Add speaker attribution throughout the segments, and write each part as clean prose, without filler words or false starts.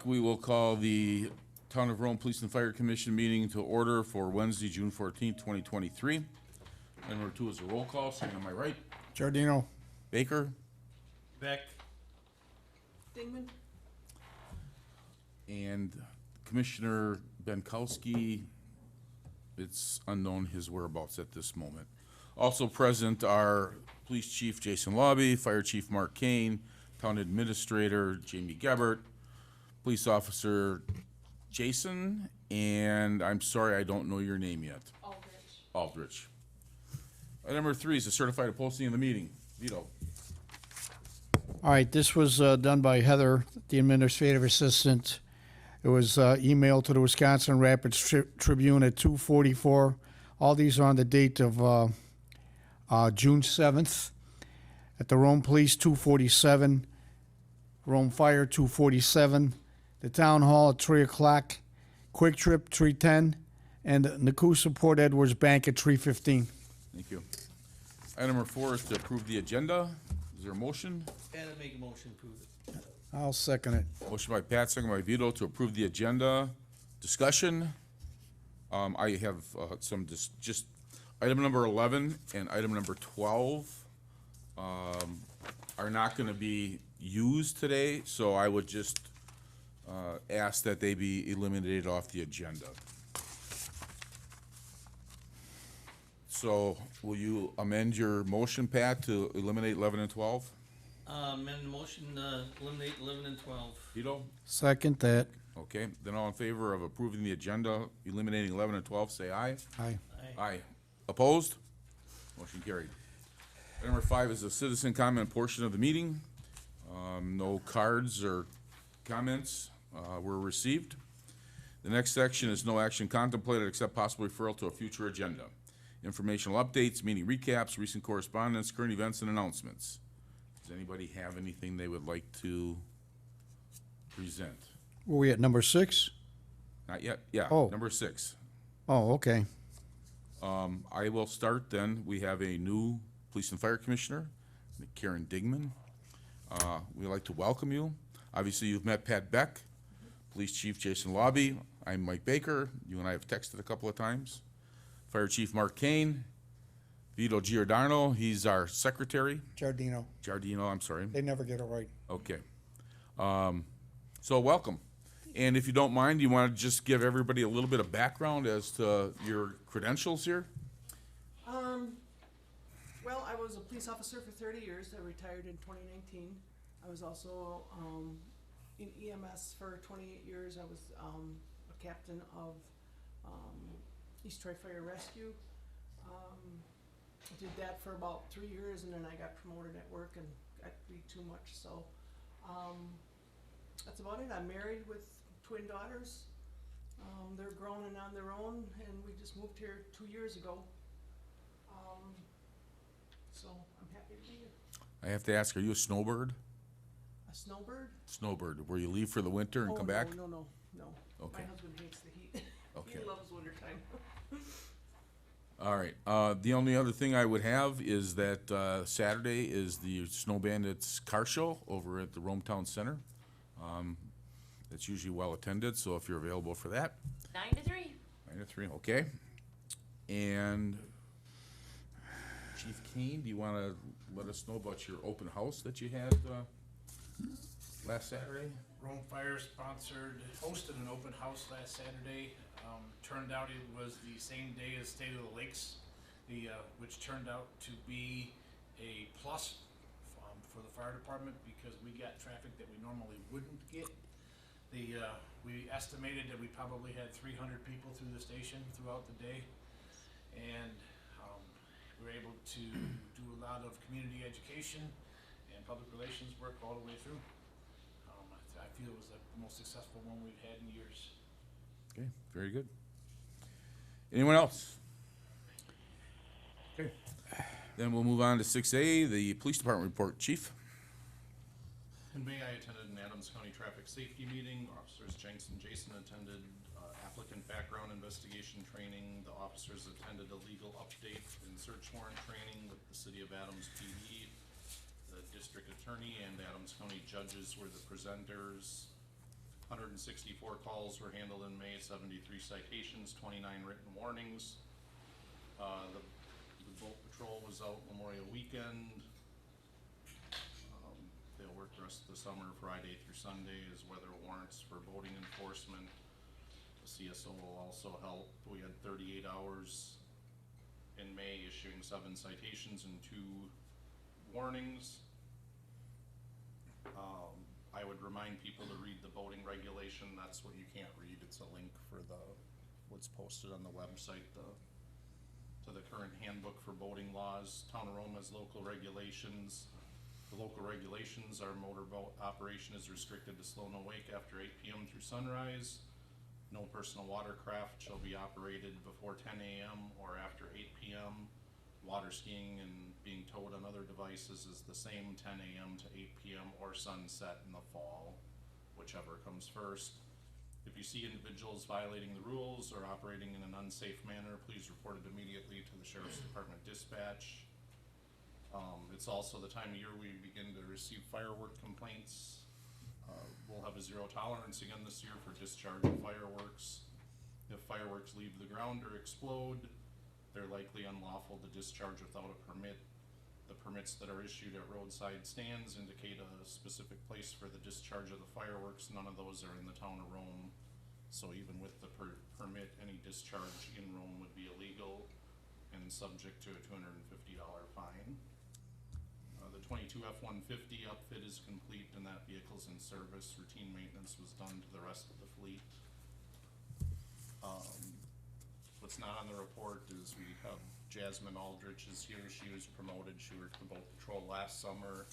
Speaker 1: we will call the Town of Rome Police and Fire Commission meeting to order for Wednesday, June 14th, 2023. Item number 2 is a roll call, starting on my right.
Speaker 2: Giardino.
Speaker 1: Baker.
Speaker 3: Beck.
Speaker 4: Dingman.
Speaker 1: And Commissioner Benkowski, it's unknown his whereabouts at this moment. Also present are Police Chief Jason Lobby, Fire Chief Mark Kane, Town Administrator Jamie Gebert, Police Officer Jason, and I'm sorry I don't know your name yet. Aldrich. Item number 3 is the certified posting of the meeting. Vito.
Speaker 2: All right, this was done by Heather, the administrative assistant. It was emailed to the Wisconsin Rapids Tribune at 2:44. All these are on the date of June 7th. At the Rome Police, 2:47. Rome Fire, 2:47. The Town Hall at 3 o'clock. Quick Trip, 3:10. And Nakusa Port Edwards Bank at 3:15.
Speaker 1: Thank you. Item number 4 is to approve the agenda. Is there a motion?
Speaker 3: And I make a motion to approve it.
Speaker 2: I'll second it.
Speaker 1: Motion by Pat, second by Vito to approve the agenda. Discussion. I have some just item number 11 and item number 12 are not going to be used today, so I would just ask that they be eliminated off the agenda. So will you amend your motion, Pat, to eliminate 11 and 12?
Speaker 3: Amend the motion, eliminate 11 and 12.
Speaker 1: Vito?
Speaker 2: Second that.
Speaker 1: Okay, then all in favor of approving the agenda, eliminating 11 and 12, say aye.
Speaker 2: Aye.
Speaker 1: Aye. Opposed? Motion carried. Item number 5 is the citizen comment portion of the meeting. No cards or comments were received. The next section is no action contemplated except possible referral to a future agenda. Informational updates, meeting recaps, recent correspondence, current events, and announcements. Does anybody have anything they would like to present?
Speaker 2: Were we at number 6?
Speaker 1: Not yet. Yeah,
Speaker 2: Oh.
Speaker 1: number 6.
Speaker 2: Oh, okay.
Speaker 1: I will start then. We have a new Police and Fire Commissioner, Karen Dingman. We'd like to welcome you. Obviously, you've met Pat Beck, Police Chief Jason Lobby. I'm Mike Baker. You and I have texted a couple of times. Fire Chief Mark Kane, Vito Giordano. He's our secretary.
Speaker 2: Giardino.
Speaker 1: Giardino, I'm sorry.
Speaker 2: They never get it right.
Speaker 1: Okay. So welcome. And if you don't mind, you want to just give everybody a little bit of background as to your credentials here?
Speaker 4: Well, I was a police officer for 30 years. I retired in 2019. I was also in EMS for 28 years. I was a captain of East Troy Fire Rescue. I did that for about 3 years, and then I got promoted at work and got to be too much. So that's about it. I'm married with twin daughters. They're grown and on their own, and we just moved here 2 years ago. So I'm happy to be here.
Speaker 1: I have to ask, are you a snowbird?
Speaker 4: A snowbird?
Speaker 1: Snowbird, where you leave for the winter and
Speaker 4: Oh,
Speaker 1: come
Speaker 4: no,
Speaker 1: back?
Speaker 4: No.
Speaker 1: Okay.
Speaker 4: My husband hates the heat.
Speaker 1: Okay.
Speaker 4: He loves wintertime.
Speaker 1: All right. The only other thing I would have is that Saturday is the Snow Bandits car show over at the Rome Town Center. It's usually well attended, so if you're available for that.
Speaker 5: 9 to 3.
Speaker 1: 9 to 3, okay. And Chief Kane, do you want to let us know about your open house that you had last Saturday?
Speaker 6: Rome Fire hosted an open house last Saturday. Turned out it was the same day as State of the Lakes, which turned out to be a plus for the fire department because we got traffic that we normally wouldn't get. We estimated that we probably had 300 people through the station throughout the day, and we were able to do a lot of community education and public relations work all the way through. I feel it was the most successful one we've had in years.
Speaker 1: Okay, very good. Anyone else? Okay. Then we'll move on to 6A, the Police Department report. Chief?
Speaker 7: In May, I attended an Adams County Traffic Safety meeting. Officers Jenks and Jason attended applicant background investigation training. The officers attended a legal update and search warrant training with the City of Adams PD. The district attorney and Adams County judges were the presenters. 164 calls were handled in May, 73 citations, 29 written warnings. The boat patrol was out Memorial Weekend. They'll work the rest of the summer, Friday through Sunday, as weather warrants for boating enforcement. The CSO will also help. We had 38 hours in May, issuing 7 citations and 2 warnings. I would remind people to read the boating regulation. That's what you can't read. It's a link for what's posted on the website, to the current handbook for boating laws. Town of Rome has local regulations. The local regulations are motorboat operation is restricted to slow no wake after 8 p.m. through sunrise. No personal watercraft shall be operated before 10 a.m. or after 8 p.m. Water skiing and being towed on other devices is the same 10 a.m. to 8 p.m. or sunset in the fall, whichever comes first. If you see individuals violating the rules or operating in an unsafe manner, please report it immediately to the Sheriff's Department dispatch. It's also the time of year we begin to receive firework complaints. We'll have a zero tolerance again this year for discharge of fireworks. If fireworks leave the ground or explode, they're likely unlawful to discharge without a permit. The permits that are issued at roadside stands indicate a specific place for the discharge of the fireworks. None of those are in the town of Rome. So even with the permit, any discharge in Rome would be illegal and subject to a $250 fine. The 22 F-150 outfit is complete and that vehicle's in service. Routine maintenance was done to the rest of the fleet. What's not on the report is we have Jasmine Aldrich is here. She was promoted. She worked the boat patrol last summer,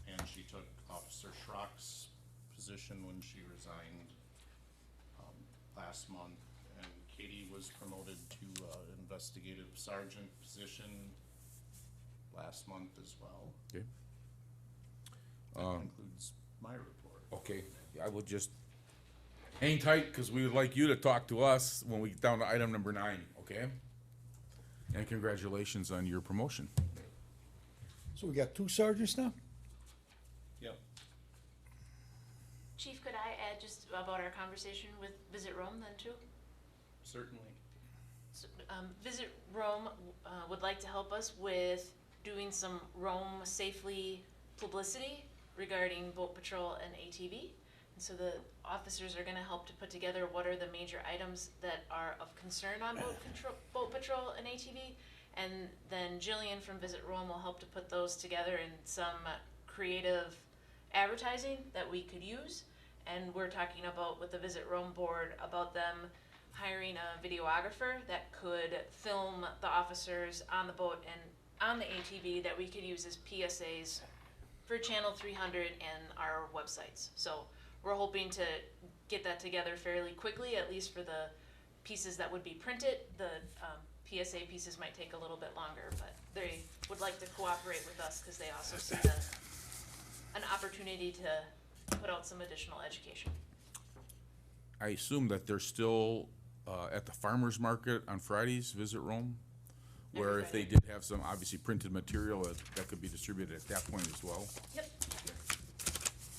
Speaker 7: and she took Officer Schrock's position when she resigned last month. And Katie was promoted to investigative sergeant position last month as well.
Speaker 1: Okay.
Speaker 7: That concludes my report.
Speaker 1: Okay, I will just hang tight, because we would like you to talk to us when we get down to item number 9, okay? And congratulations on your promotion.
Speaker 2: So we got 2 sergeants now?
Speaker 7: Yep.
Speaker 5: Chief, could I add just about our conversation with Visit Rome then too?
Speaker 7: Certainly.
Speaker 5: So, Visit Rome would like to help us with doing some Rome safely publicity regarding boat patrol and ATV. And so the officers are gonna help to put together what are the major items that are of concern on boat patrol and ATV. And then Jillian from Visit Rome will help to put those together in some creative advertising that we could use. And we're talking about with the Visit Rome board about them hiring a videographer that could film the officers on the boat and on the ATV that we could use as PSAs for Channel 300 and our websites. So we're hoping to get that together fairly quickly, at least for the pieces that would be printed. The PSA pieces might take a little bit longer, but they would like to cooperate with us because they also see an opportunity to put out some additional education.
Speaker 1: I assume that they're still at the farmer's market on Fridays, Visit Rome? Where
Speaker 5: Every
Speaker 1: if they
Speaker 5: Friday.
Speaker 1: did have some obviously printed material, that could be distributed at that point as well?
Speaker 5: Yep.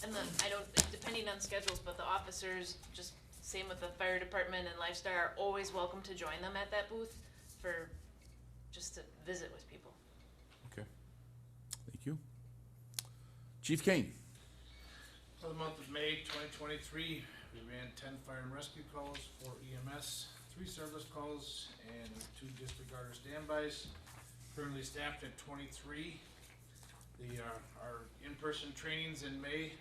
Speaker 5: And then, I don't, depending on schedules, but the officers, just same with the fire department and Lifestar, are always welcome to join them at that booth for, just to visit with people.
Speaker 1: Okay, thank you. Chief Kane?
Speaker 6: For the month of May 2023, we ran 10 fire and rescue calls, 4 EMS, 3 service calls, and 2 disregarder standbys. Currently staffed at 23. Our in-person trainings in May,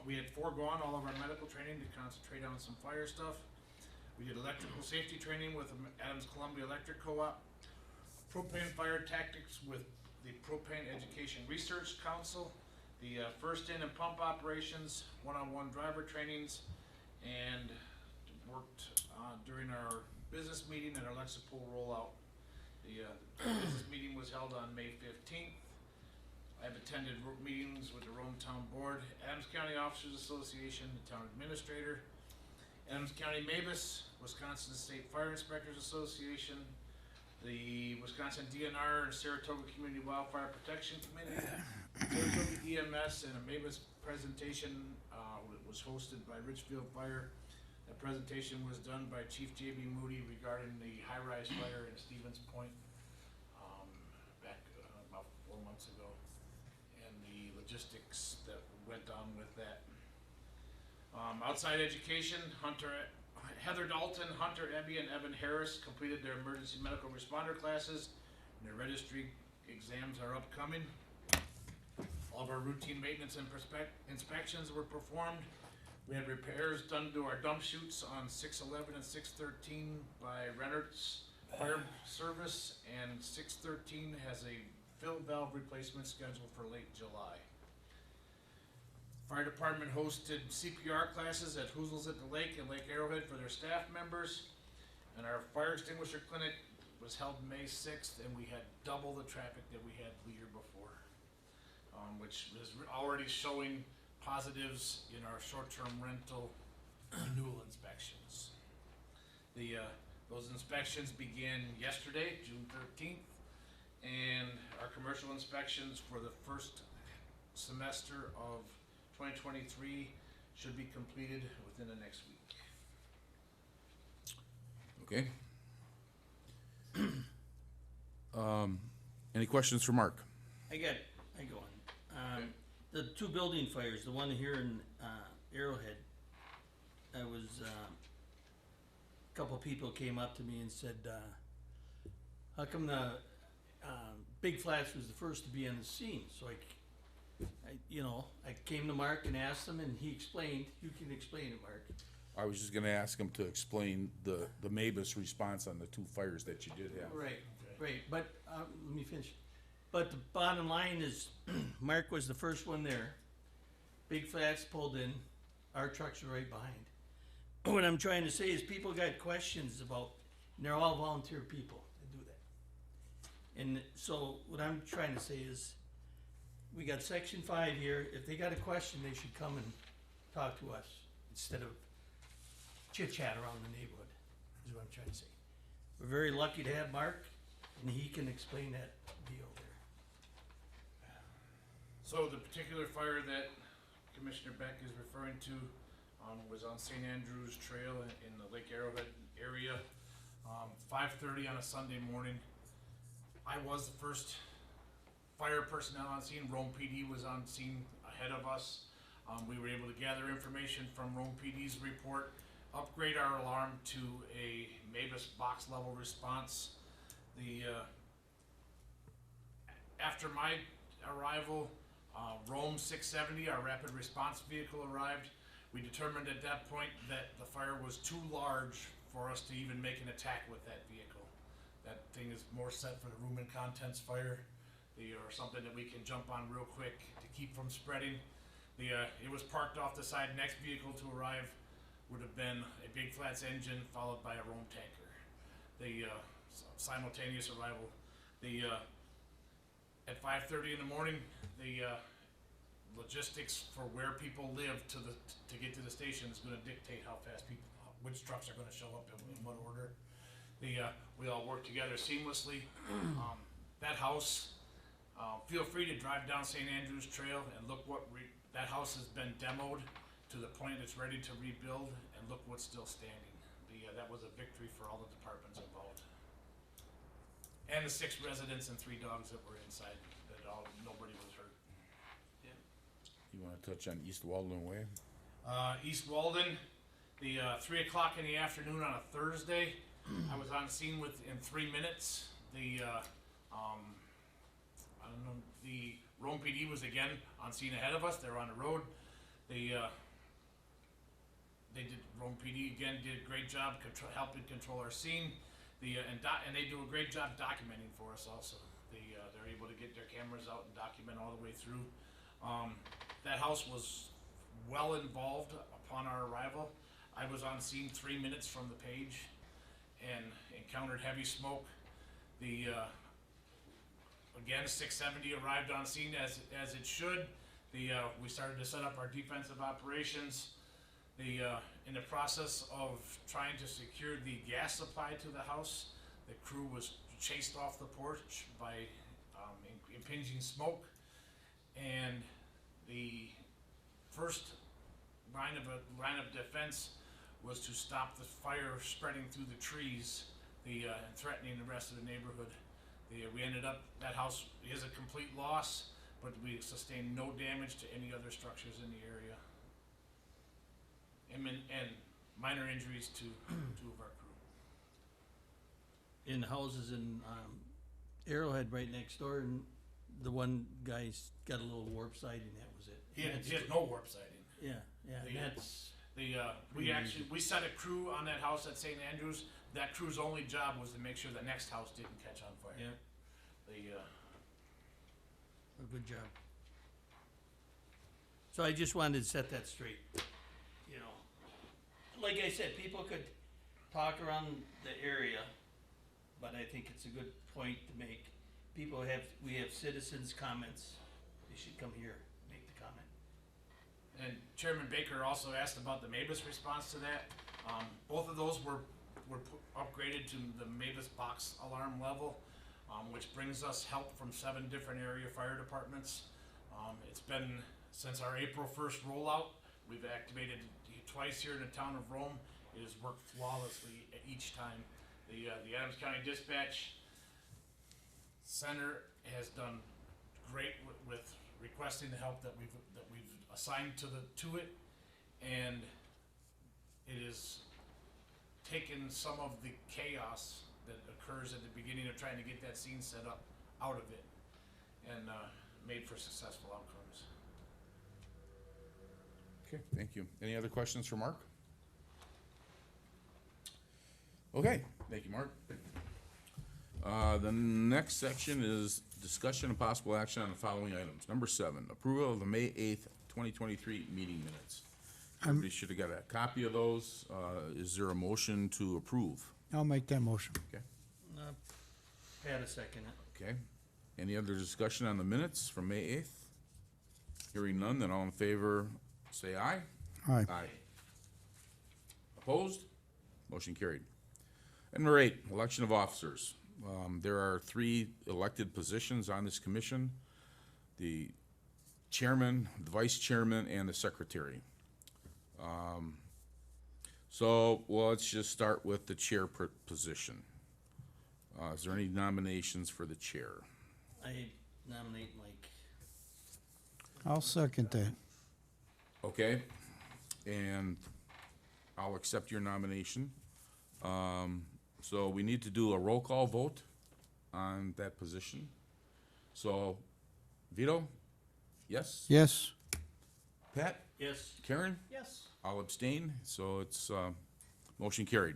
Speaker 6: we had foregone all of our medical training to concentrate on some fire stuff. We did electrical safety training with Adams Columbia Electric Co-op, propane fire tactics with the Propane Education Research Council, the first in and pump operations, one-on-one driver trainings, and worked during our business meeting and our Lexipol rollout. The business meeting was held on May 15th. I've attended meetings with the Rome Town Board, Adams County Officers Association, the Town Administrator, Adams County MABUS, Wisconsin State Fire Inspectors Association, the Wisconsin DNR and Saratoga Community Wildfire Protection Committee, Saratoga EMS and a Mavis presentation, was hosted by Richfield Fire. That presentation was done by Chief J.B. Moody regarding the high-rise fire in Stevens Point, back about 4 months ago, and the logistics that went on with that. Outside education, Heather Dalton, Hunter Ebby, and Evan Harris completed their emergency medical responder classes, and their registry exams are upcoming. All of our routine maintenance and inspections were performed. We had repairs done to our dump chutes on 611 and 613 by Rennert's Fire Service, and 613 has a fill valve replacement scheduled for late July. Fire department hosted CPR classes at Hoozles at the Lake and Lake Arrowhead for their staff members. And our fire extinguisher clinic was held May 6th, and we had double the traffic that we had the year before, which is already showing positives in our short-term rental renewal inspections. Those inspections began yesterday, June 13th, and our commercial inspections for the first semester of 2023 should be completed within the next week.
Speaker 1: Okay. Any questions for Mark?
Speaker 3: I go on. The two building fires, the one here in, Arrowhead, a couple people came up to me and said, how come the, Big Flats was the first to be on the scene? So I came to Mark and asked him, and he explained. You can explain it, Mark.
Speaker 1: I was just gonna ask him to explain the Mavis response on the two fires that you did have.
Speaker 3: Right, but, let me finish. But the bottom line is, Mark was the first one there. Big Flats pulled in, our trucks are right behind. What I'm trying to say is people got questions about, and they're all volunteer people that do that. And so what I'm trying to say is, we got section 5 here. If they got a question, they should come and talk to us instead of chit chat around the neighborhood, is what I'm trying to say. We're very lucky to have Mark, and he can explain that deal there.
Speaker 6: So the particular fire that Commissioner Beck is referring to was on St. Andrews Trail in the Lake Arrowhead area, 5:30 on a Sunday morning. I was the first fire personnel on scene. Rome PD was on scene ahead of us. We were able to gather information from Rome PD's report, upgrade our alarm to a Mavis box level response. After my arrival, Rome 670, our rapid response vehicle, arrived. We determined at that point that the fire was too large for us to even make an attack with that vehicle. That thing is more set for the room and contents fire, or something that we can jump on real quick to keep from spreading. It was parked off the side. Next vehicle to arrive would have been a Big Flats engine followed by a Rome tanker. The simultaneous arrival. At 5:30 in the morning, the logistics for where people live to get to the station is going to dictate how fast which trucks are going to show up in what order. We all work together seamlessly. That house, feel free to drive down St. Andrews Trail and look that house has been demoed to the point it's ready to rebuild, and look what's still standing. That was a victory for all the departments involved. And the 6 residents and 3 dogs that were inside, nobody was hurt.
Speaker 1: You wanna touch on East Walden Way?
Speaker 6: East Walden, 3 o'clock in the afternoon on a Thursday, I was on scene in 3 minutes. The Rome PD was again on scene ahead of us. They were on the road. Rome PD again did a great job helping control our scene. And they do a great job documenting for us also. They're able to get their cameras out and document all the way through. That house was well involved upon our arrival. I was on scene 3 minutes from the page and encountered heavy smoke. Again, 670 arrived on scene as it should. We started to set up our defensive operations. In the process of trying to secure the gas supply to the house, the crew was chased off the porch by impinging smoke. and the first line of defense was to stop the fire spreading through the trees, and threatening the rest of the neighborhood. We ended up, that house is a complete loss, but we sustained no damage to any other structures in the area. And minor injuries to two of our crew.
Speaker 3: In houses in, Arrowhead right next door, and the one guy's got a little warp siding, that was it.
Speaker 6: He had no warp siding.
Speaker 3: Yeah, yeah, and
Speaker 6: The-
Speaker 3: that's,
Speaker 6: We set a crew on that house at St. Andrews. That crew's only job was to make sure the next house didn't catch on fire.
Speaker 3: yeah, a good job. So I just wanted to set that straight, you know. Like I said, people could talk around the area, but I think it's a good point to make. We have citizens' comments, they should come here, make the comment.
Speaker 6: And Chairman Baker also asked about the Mavis response to that. Both of those were upgraded to the Mavis box alarm level, which brings us help from 7 different area fire departments. It's been, since our April 1st rollout, we've activated twice here in the town of Rome. It has worked flawlessly each time. The Adams County Dispatch Center has done great with requesting the help that we've assigned to it, and it is taken some of the chaos that occurs at the beginning of trying to get that scene set up out of it, and made for successful outcomes.
Speaker 1: Okay, thank you. Any other questions for Mark? Okay, thank you, Mark. The next section is discussion and possible action on the following items. Number 7, approval of the May 8th, 2023 meeting minutes. Everybody should have got a copy of those. Is there a motion to approve?
Speaker 2: I'll make that motion.
Speaker 1: Okay,
Speaker 3: Had a second it.
Speaker 1: okay. Any other discussion on the minutes from May 8th? Hearing none, then all in favor, say aye.
Speaker 2: All right.
Speaker 1: Aye. Opposed? Motion carried. And number 8, election of officers. There are 3 elected positions on this commission: the chairman, the vice chairman, and the secretary. So, well, let's just start with the chair position. Is there any nominations for the chair?
Speaker 3: I nominate Mike.
Speaker 2: I'll second that.
Speaker 1: Okay, and I'll accept your nomination. So we need to do a roll call vote on that position. So, Vito? Yes?
Speaker 2: Yes?
Speaker 1: Pat?
Speaker 3: Yes.
Speaker 1: Karen?
Speaker 4: Yes.
Speaker 1: I'll abstain, so it's, motion carried.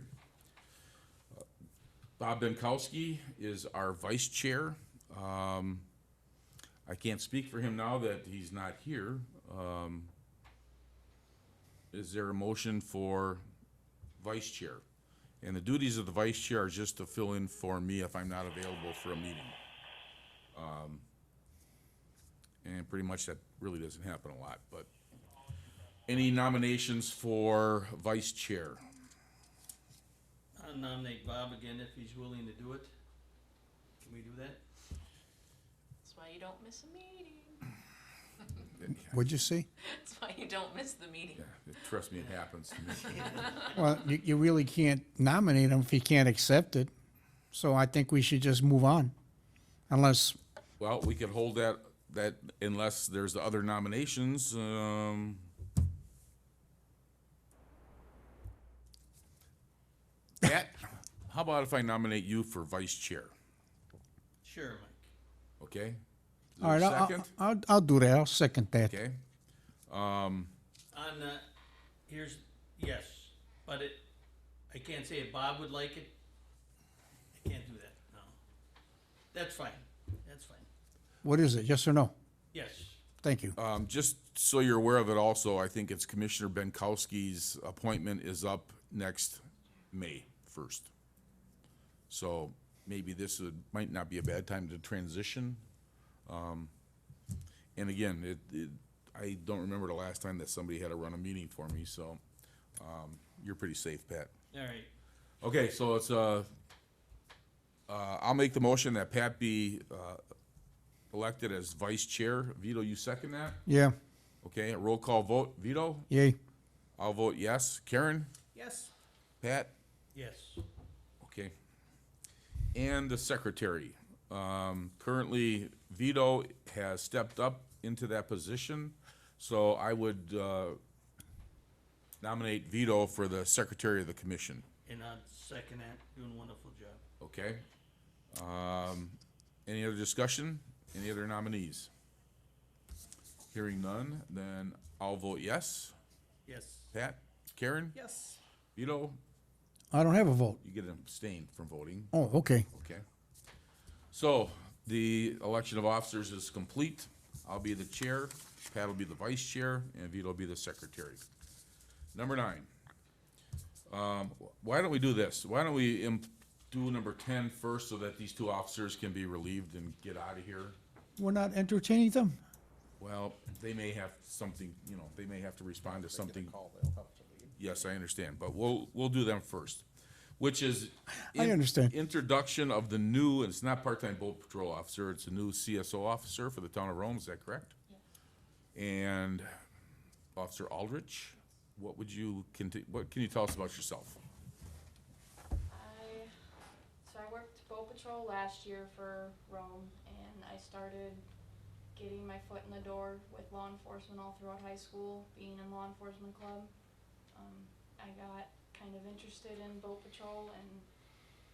Speaker 1: Bob Benkowski is our vice chair. I can't speak for him now that he's not here. Is there a motion for vice chair? And the duties of the vice chair are just to fill in for me if I'm not available for a meeting. And pretty much that really doesn't happen a lot, but any nominations for vice chair?
Speaker 3: I'll nominate Bob again if he's willing to do it. Can we do that?
Speaker 5: That's why you don't miss a meeting.
Speaker 2: What'd you say?
Speaker 5: That's why you don't miss the meeting.
Speaker 1: Yeah, trust me, it happens to me.
Speaker 2: Well, you really can't nominate him if he can't accept it. So I think we should just move on. Unless,
Speaker 1: Well, we could hold that unless there's the other nominations, Pat, how about if I nominate you for vice chair,
Speaker 3: Sure, Mike.
Speaker 1: okay? Is
Speaker 2: all
Speaker 1: there
Speaker 2: right,
Speaker 1: a second?
Speaker 2: I'll do that. I'll second that.
Speaker 1: Okay,
Speaker 3: On, here's, yes, but I can't say if Bob would like it. I can't do that, no. That's fine, that's fine.
Speaker 2: What is it? Yes or no?
Speaker 3: Yes,
Speaker 2: Thank you.
Speaker 1: just so you're aware of it also, I think it's Commissioner Benkowski's appointment is up next May 1st. So maybe might not be a bad time to transition. And again, I don't remember the last time that somebody had to run a meeting for me, so, you're pretty safe, Pat.
Speaker 3: all right.
Speaker 1: Okay, so it's, I'll make the motion that Pat be, elected as vice chair. Vito, you second that?
Speaker 2: Yeah,
Speaker 1: Okay, a roll call vote. Vito?
Speaker 2: yay.
Speaker 1: I'll vote yes. Karen?
Speaker 4: Yes.
Speaker 1: Pat?
Speaker 3: Yes.
Speaker 1: Okay. And the secretary. Currently, Vito has stepped up into that position, so I would nominate Vito for the secretary of the commission.
Speaker 3: And I'd second that, doing a wonderful job.
Speaker 1: Okay? Any other discussion? Any other nominees? Hearing none, then I'll vote yes.
Speaker 3: Yes.
Speaker 1: Pat? Karen?
Speaker 4: Yes.
Speaker 1: Vito?
Speaker 2: I don't have a vote.
Speaker 1: You get abstained from voting.
Speaker 2: Oh, okay.
Speaker 1: Okay. So, the election of officers is complete. I'll be the chair, Pat will be the vice chair, and Vito will be the secretary. Number 9. Why don't we do this? Why don't we do number 10 first so that these 2 officers can be relieved and get out of here?
Speaker 2: We're not entertaining them?
Speaker 1: Well, they may have something, they may have to respond to something. Yes, I understand, but we'll do them first, which is.
Speaker 2: I understand.
Speaker 1: Introduction of the new, and it's not part-time boat patrol officer, it's a new CSO officer for the town of Rome, is that correct? And Officer Aldrich, what can you tell us about yourself?
Speaker 8: I worked boat patrol last year for Rome, and I started getting my foot in the door with law enforcement all throughout high school, being in law enforcement club. I got kind of interested in boat patrol and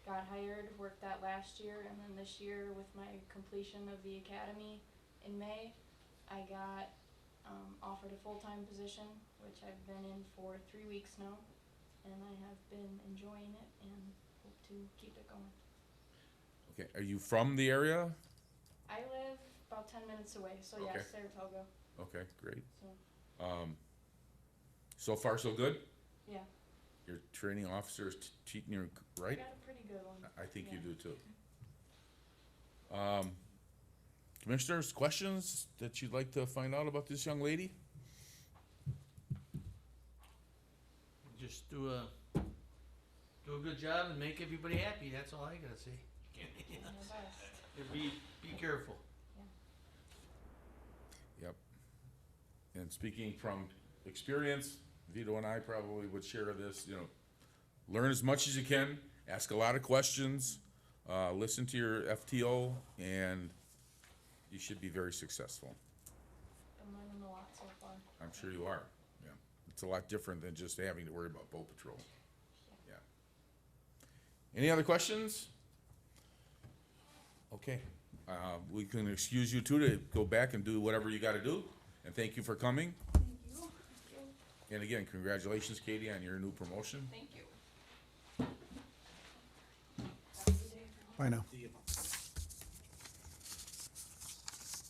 Speaker 8: got hired, worked that last year, and then this year with my completion of the academy in May, I got offered a full-time position, which I've been in for 3 weeks now, and I have been enjoying it and hope to keep it going.
Speaker 1: Okay, are you from the area?
Speaker 8: I live about 10 minutes away, so
Speaker 1: Okay.
Speaker 8: yes, Saratoga.
Speaker 1: Okay, great.
Speaker 8: So,
Speaker 1: So far, so good?
Speaker 8: yeah,
Speaker 1: Your training officer is treating you
Speaker 8: I
Speaker 1: right?
Speaker 8: got a pretty good one.
Speaker 1: I think you
Speaker 8: Yeah.
Speaker 1: do too. Commissioners, questions that you'd like to find out about this young lady?
Speaker 3: Just do a good job and make everybody happy, that's all I gotta say.
Speaker 8: Doing my best.
Speaker 3: Be careful.
Speaker 1: Yep. And speaking from experience, Vito and I probably would share this, learn as much as you can, ask a lot of questions, listen to your FTO, and you should be very successful.
Speaker 8: Been learning a lot so far.
Speaker 1: I'm sure you are, yeah. It's a lot different than just having to worry about boat patrol. Yeah. Any other questions? Okay, we can excuse you two to go back and do whatever you gotta do, and thank you for coming.
Speaker 8: Thank you.
Speaker 1: And again, congratulations, Katie, on your new promotion.
Speaker 8: Thank you.
Speaker 2: I know.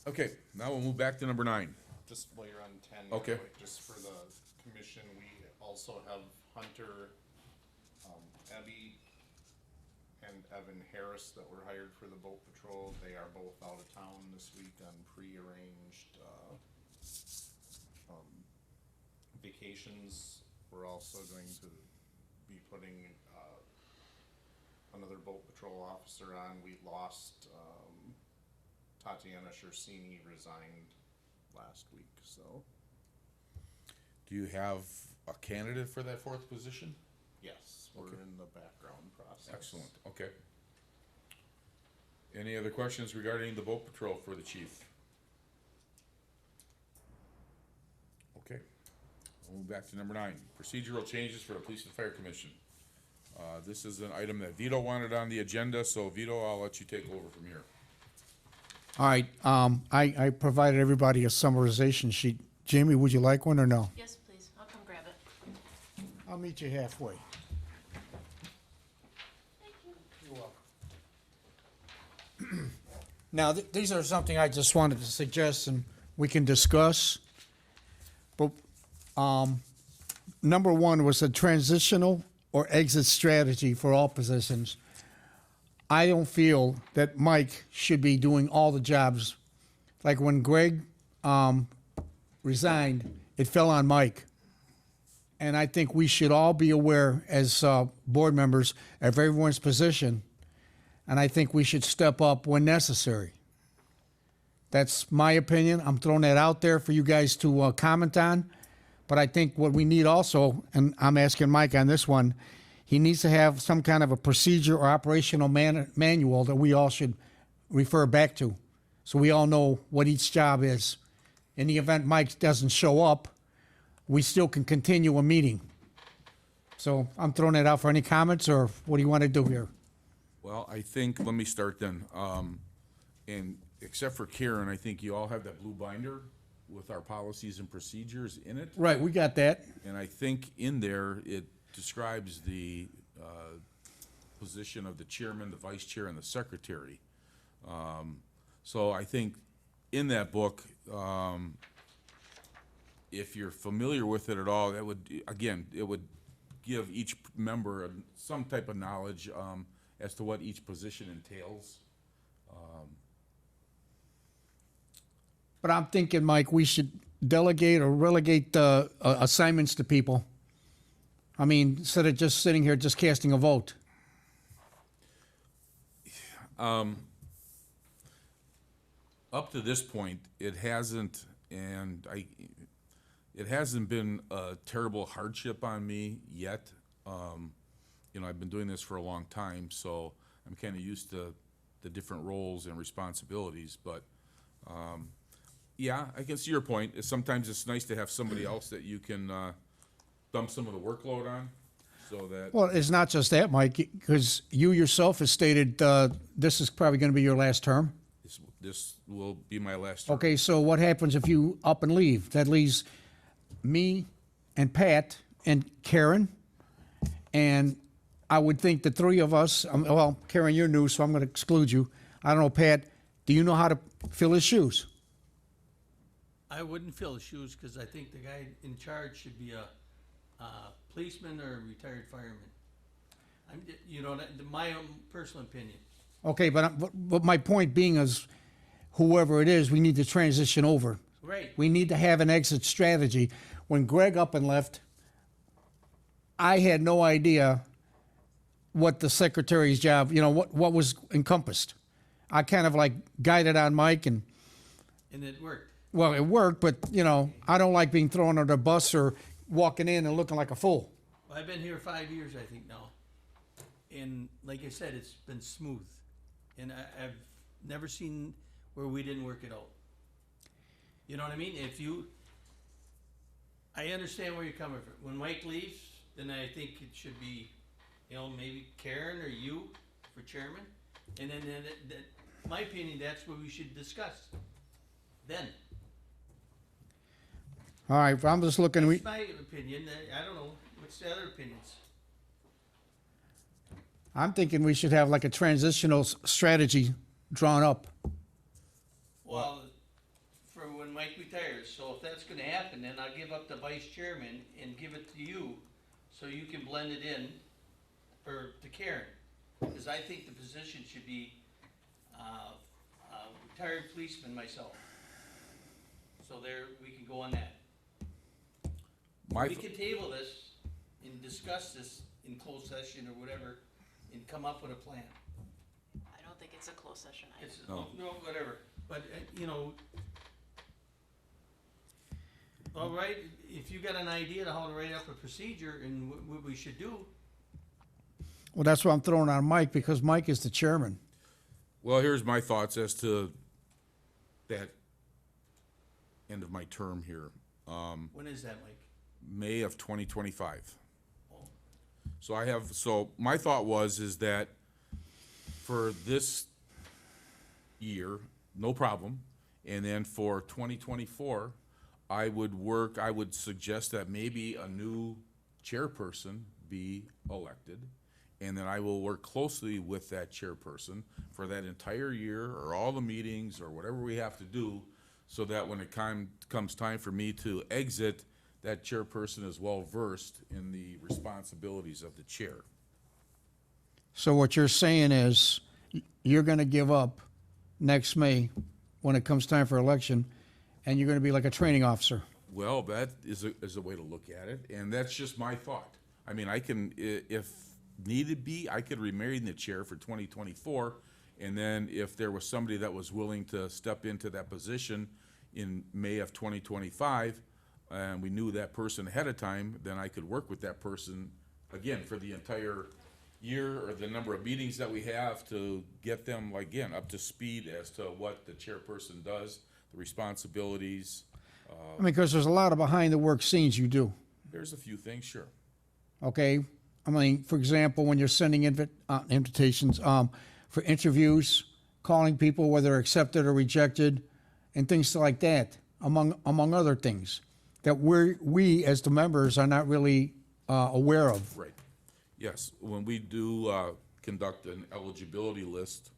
Speaker 1: Okay, now we'll move back to number 9.
Speaker 7: Just while you're on 10.
Speaker 1: Okay.
Speaker 7: quick, just for the commission, we also have Hunter, Abby, and Evan Harris that were hired for the boat patrol. They are both out of town this week on prearranged, vacations. We're also going to be putting, another boat patrol officer on. We lost, Tatiana Shersini resigned last week, so.
Speaker 1: Do you have a candidate for that 4th position?
Speaker 7: Yes, we're
Speaker 1: Okay.
Speaker 7: in the background process.
Speaker 1: Excellent, okay. Any other questions regarding the boat patrol for the chief? Okay, we'll move back to number 9, procedural changes for the police and fire commission. This is an item that Vito wanted on the agenda, so Vito, I'll let you take over from here.
Speaker 2: All right, I provided everybody a summarization sheet. Jamie, would you like one or no?
Speaker 5: Yes, please, I'll come grab it.
Speaker 2: I'll meet you halfway.
Speaker 5: Thank you.
Speaker 2: You're welcome. Now, these are something I just wanted to suggest and we can discuss. But, number 1 was a transitional or exit strategy for all positions. I don't feel that Mike should be doing all the jobs. Like when Greg resigned, it fell on Mike. And I think we should all be aware as board members of everyone's position. And I think we should step up when necessary. That's my opinion. I'm throwing that out there for you guys to comment on. But I think what we need also, and I'm asking Mike on this one, he needs to have some kind of a procedure or operational manual that we all should refer back to, so we all know what each job is. In the event Mike doesn't show up, we still can continue a meeting. So I'm throwing that out for any comments, or what do you want to do here?
Speaker 1: Well, I think, let me start then. And except for Karen, I think you all have that blue binder with our policies and procedures in it.
Speaker 2: Right, we got that.
Speaker 1: And I think in there, it describes the position of the chairman, the vice chair, and the secretary. So I think in that book, if you're familiar with it at all, that would, again, it would give each member some type of knowledge as to what each position entails.
Speaker 2: But I'm thinking, Mike, we should delegate or relegate the assignments to people. I mean, instead of just sitting here just casting a vote.
Speaker 1: Up to this point, it hasn't, and it hasn't been a terrible hardship on me yet. You know, I've been doing this for a long time, so I'm kind of used to the different roles and responsibilities, but, yeah, I can see your point. Sometimes it's nice to have somebody else that you can, dump some of the workload on, so that,
Speaker 2: Well, it's not just that, Mike, because you yourself has stated this is probably going to be your last term.
Speaker 1: this will be my last term.
Speaker 2: Okay, so what happens if you up and leave? That leaves me and Pat and Karen, and I would think the three of us, well, Karen, you're new, so I'm going to exclude you. I don't know, Pat, do you know how to fill his shoes?
Speaker 3: I wouldn't fill his shoes, cause I think the guy in charge should be a policeman or a retired fireman. You know, my own personal opinion.
Speaker 2: Okay, but my point being is, whoever it is, we need to transition over.
Speaker 3: Right.
Speaker 2: We need to have an exit strategy. When Greg up and left, I had no idea what the secretary's job, you know, what was encompassed. I kind of like guided on Mike, and
Speaker 3: And it worked.
Speaker 2: well, it worked, but you know, I don't like being thrown under the bus or walking in and looking like a fool.
Speaker 3: Well, I've been here 5 years, I think now. And like I said, it's been smooth. And I've never seen where we didn't work it out. You know what I mean? I understand where you're coming from. When Mike leaves, then I think it should be, you know, maybe Karen or you for chairman. And then my opinion, that's what we should discuss then.
Speaker 2: All right, I'm just looking.
Speaker 3: That's my opinion. I don't know. What's the other opinions?
Speaker 2: I'm thinking we should have like a transitional strategy drawn up.
Speaker 3: Well, for when Mike retires, so if that's gonna happen, then I'll give up the vice chairman and give it to you, so you can blend it in, or to Karen. Cause I think the position should be, retired policeman myself. So there, we can go on that.
Speaker 1: My,
Speaker 3: We can table this and discuss this in closed session or whatever, and come up with a plan.
Speaker 5: I don't think it's a closed session item.
Speaker 3: It's,
Speaker 1: No.
Speaker 3: no, whatever, but, you know, all right, if you got an idea to how to write up a procedure and what we should do,
Speaker 2: Well, that's what I'm throwing on Mike, because Mike is the chairman.
Speaker 1: well, here's my thoughts as to that end of my term here.
Speaker 3: when is that, Mike?
Speaker 1: May of 2025. So my thought is that for this year, no problem. And then for 2024, I would suggest that maybe a new chairperson be elected. And then I will work closely with that chairperson for that entire year, or all the meetings, or whatever we have to do, so that when it comes time for me to exit, that chairperson is well-versed in the responsibilities of the chair.
Speaker 2: So what you're saying is you're going to give up next May when it comes time for election, and you're going to be like a training officer.
Speaker 1: Well, that is a way to look at it, and that's just my thought. I mean, I can, if needed be, I could remain the chair for 2024, And then if there was somebody that was willing to step into that position in May of 2025, and we knew that person ahead of time, then I could work with that person, again, for the entire year or the number of meetings that we have to get them, like, again, up to speed as to what the chairperson does, the responsibilities.
Speaker 2: I mean, because there's a lot of behind-the-work scenes you do,
Speaker 1: There's a few things, sure.
Speaker 2: okay? I mean, for example, when you're sending invitations for interviews, calling people whether they're accepted or rejected, and things like that, among other things that we as the members are not really aware of.
Speaker 1: Right. Yes, when we do conduct an eligibility list,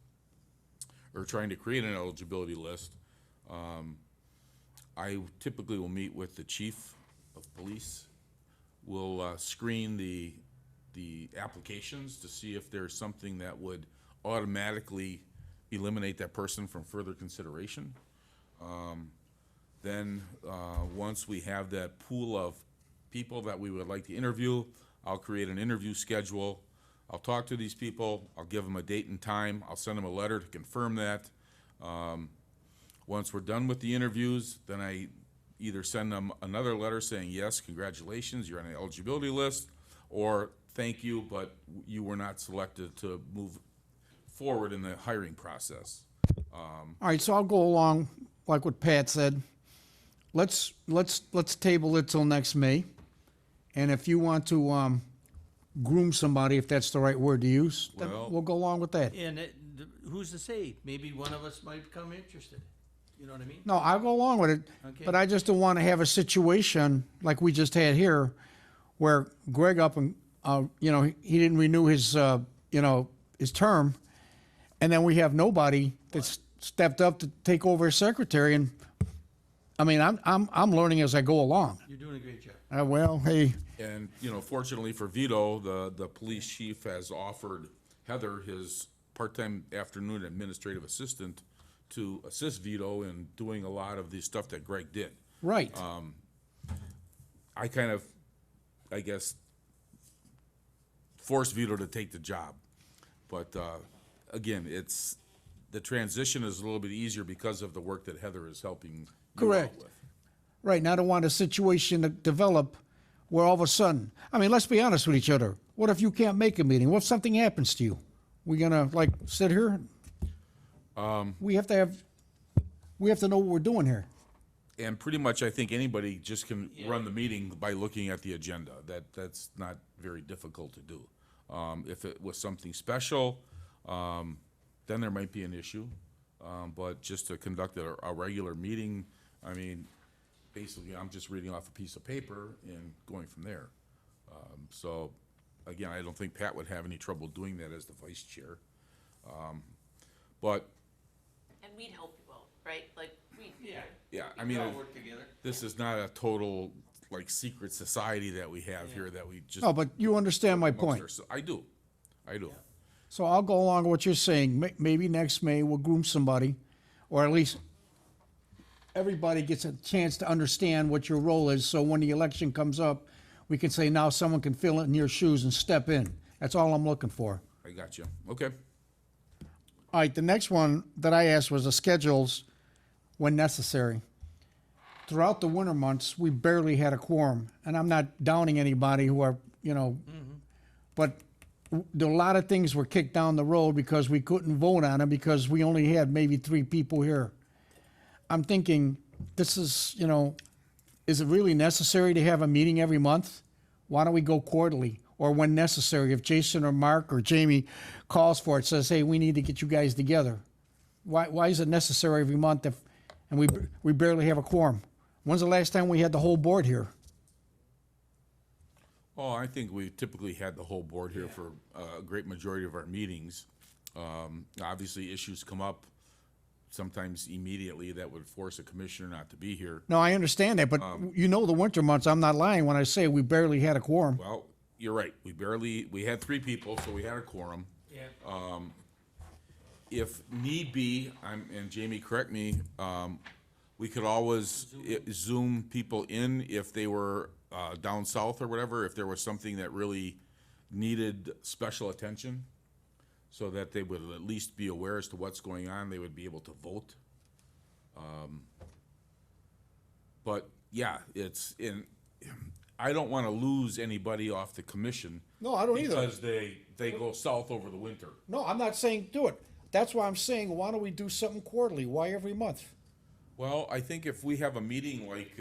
Speaker 1: or trying to create an eligibility list, I typically will meet with the chief of police. We'll screen the applications to see if there's something that would automatically eliminate that person from further consideration. Then, once we have that pool of people that we would like to interview, I'll create an interview schedule. I'll talk to these people, I'll give them a date and time, I'll send them a letter to confirm that. Once we're done with the interviews, then I either send them another letter saying, yes, congratulations, you're on the eligibility list, or thank you, but you were not selected to move forward in the hiring process.
Speaker 2: All right, so I'll go along like what Pat said. Let's table it till next May, and if you want to groom somebody, if that's the right word to use, then
Speaker 1: Well-
Speaker 2: we'll go along with that.
Speaker 3: And who's to say? Maybe one of us might become interested. You know what I mean?
Speaker 2: No, I'll go along with it,
Speaker 3: Okay.
Speaker 2: but I just don't want to have a situation like we just had here, where Greg up and he didn't renew his his term, and then we have nobody that's stepped up to take over as secretary. And I mean, I'm learning as I go along.
Speaker 3: You're doing a great job.
Speaker 2: Well, hey,
Speaker 1: And, fortunately for Vito, the police chief has offered Heather, his part-time afternoon administrative assistant, to assist Vito in doing a lot of the stuff that Greg did.
Speaker 2: right.
Speaker 1: I kind of, I guess, forced Vito to take the job. But, again, the transition is a little bit easier because of the work that Heather is helping you out
Speaker 2: Correct.
Speaker 1: with.
Speaker 2: Right, and I don't want a situation to develop where all of a sudden, I mean, let's be honest with each other. What if you can't make a meeting? What if something happens to you? We gonna sit here? We have to know what we're doing here.
Speaker 1: And pretty much, I think anybody just can run the meeting by looking at the agenda. That's not very difficult to do. If it was something special, then there might be an issue. But just to conduct a regular meeting, I mean, basically, I'm just reading off a piece of paper and going from there. So, again, I don't think Pat would have any trouble doing that as the vice chair. But,
Speaker 5: And we'd help you out, right? Like,
Speaker 3: Yeah.
Speaker 1: yeah, I
Speaker 3: We
Speaker 1: mean,
Speaker 3: all work together.
Speaker 1: this is not a total, secret society that we have here that we just.
Speaker 2: No, but you understand my
Speaker 1: amongst
Speaker 2: point.
Speaker 1: ourselves. I do.
Speaker 2: So I'll go along with what you're saying. Maybe next May we'll groom somebody, or at least everybody gets a chance to understand what your role is. So when the election comes up, we can say now someone can fill it in your shoes and step in. That's all I'm looking for.
Speaker 1: I got you. Okay.
Speaker 2: All right, the next one that I asked was the schedules when necessary. Throughout the winter months, we barely had a quorum, and I'm not downing anybody who are, but a lot of things were kicked down the road because we couldn't vote on them because we only had maybe 3 people here. I'm thinking, this is, is it really necessary to have a meeting every month? Why don't we go quarterly or when necessary? If Jason or Mark or Jamie calls for it, says, hey, we need to get you guys together. Why is it necessary every month and we barely have a quorum? When's the last time we had the whole board here?
Speaker 1: Oh, I think we typically had the whole board here for a great majority of our meetings. Obviously, issues come up sometimes immediately that would force a commissioner not to be here.
Speaker 2: No, I understand that, but the winter months, I'm not lying when I say we barely had a quorum.
Speaker 1: Well, you're right. We had 3 people, so we had a quorum.
Speaker 3: Yeah.
Speaker 1: If need be, and Jamie, correct me, we could always Zoom people in if they were down south or whatever, if there was something that really needed special attention. so that they would at least be aware as to what's going on, they would be able to vote. But yeah, I don't wanna lose anybody off the commission.
Speaker 2: No, I don't either.
Speaker 1: Because they go south over the winter.
Speaker 2: No, I'm not saying do it. That's why I'm saying, why don't we do something quarterly? Why every month?
Speaker 1: Well, I think if we have a meeting like,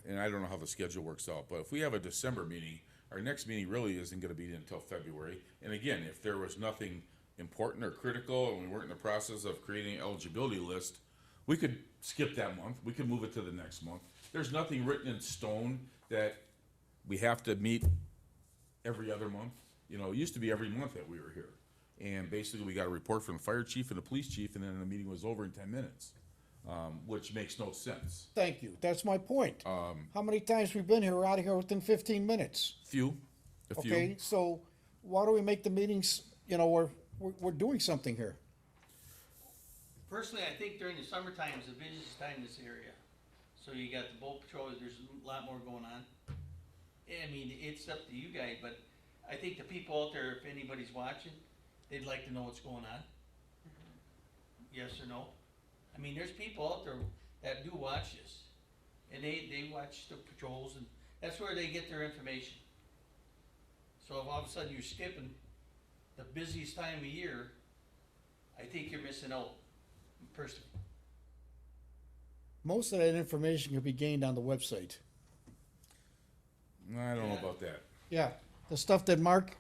Speaker 1: and I don't know how the schedule works out, but if we have a December meeting, our next meeting really isn't gonna be until February. And again, if there was nothing important or critical and we weren't in the process of creating an eligibility list, we could skip that month, we could move it to the next month. There's nothing written in stone that we have to meet every other month. You know, it used to be every month that we were here. And basically, we got a report from the fire chief and the police chief, and then the meeting was over in 10 minutes, which makes no sense.
Speaker 2: Thank you. That's my point. How many times we've been here, we're out of here within 15 minutes?
Speaker 1: A few.
Speaker 2: Okay, so why don't we make the meetings, you know, we're doing something here.
Speaker 3: Personally, I think during the summertime is the busiest time in this area. So you got the boat patrol, there's a lot more going on. I mean, it's up to you guys, but I think the people out there, if anybody's watching, they'd like to know what's going on. Yes or no? I mean, there's people out there that do watch this, and they watch the patrols, and that's where they get their information. So if all of a sudden you're skipping the busiest time of year, I think you're missing out, personally.
Speaker 2: Most of that information can be gained on the website.
Speaker 1: I don't know about that.
Speaker 2: Yeah, the stuff that Mark